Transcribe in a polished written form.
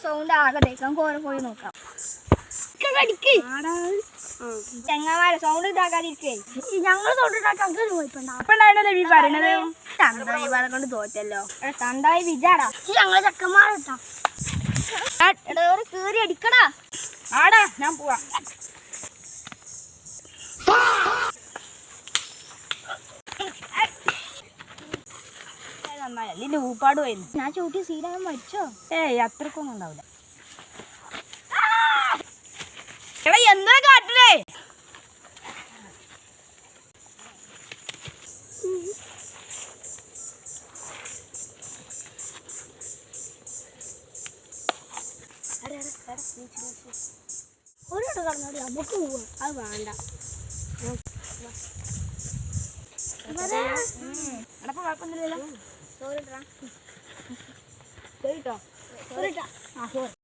Sound ആകെ തേക്കാൻ കോരെ പോയി നോക്കാം. ചെങ്ങന്മാരെ സൗണ്ട് ഉണ്ടാക്കാതിരിക്കേ. ഞങ്ങൾ സൗണ്ട് ഉണ്ടാക്കാൻ പറയണത് തണ്ടായി പാടെ കൊണ്ട് തോറ്റല്ലോ. തണ്ടായി വിജാടാ ഞങ്ങളെ ചെക്കന്മാരെട്ടാ കേറി അടിക്കടാ. ആടാ ഞാൻ പോവാ. ഇതിന്റെ ഊപ്പാട് പോയിരുന്നു. ഞാൻ ചൂട്ടി സീനാകാൻ മരിച്ചോ? ഏയ് അത്രക്കൊന്നും ഉണ്ടാവില്ല. എടാ എന്താ കാട്ടില്ലേ? ഒരിടത്ത് കടന്നോടി നമുക്ക് പോവാ. അത് വേണ്ട. അടപ്പം കുഴപ്പമൊന്നുമില്ലല്ലോ. സോറിട്ടാ. സോറിട്ടോ. സോറിട്ടാ. ആ സോറി.